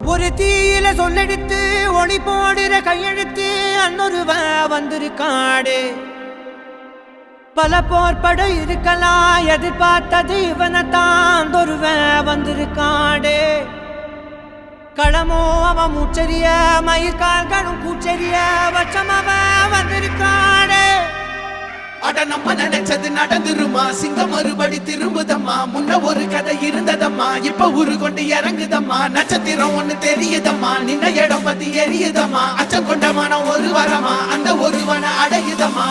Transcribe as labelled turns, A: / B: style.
A: ஒரு தீயில சொல்லெடுத்து ஒளி போடுற கையெழுத்து அன்னொருவ வந்திருக்காடு. பல போர்பட இருக்கலாம் எதிர்பார்த்தது இவனைத்தான் ஒருவ வந்திருக்காடு. களமோ அவன் மூச்சரிய மயிர்கால்களும் கூச்சரிய வச்சம் அவன் வந்திருக்காடு.
B: அட நம்ம நினைச்சது நடந்துருமா, சிங்கம் மறுபடி திரும்புதம்மா. முன்ன ஒரு கதை இருந்ததம்மா, இப்ப ஊரு கொண்டு இறங்குதம்மா. நட்சத்திரம் ஒண்ணு தெரியுதம்மா, நின்ன இடம் பத்தி எரியுதம்மா. அச்சம் கொண்ட மனம் ஒரு வரமா, அந்த ஒருவனை அடையுதம்மா.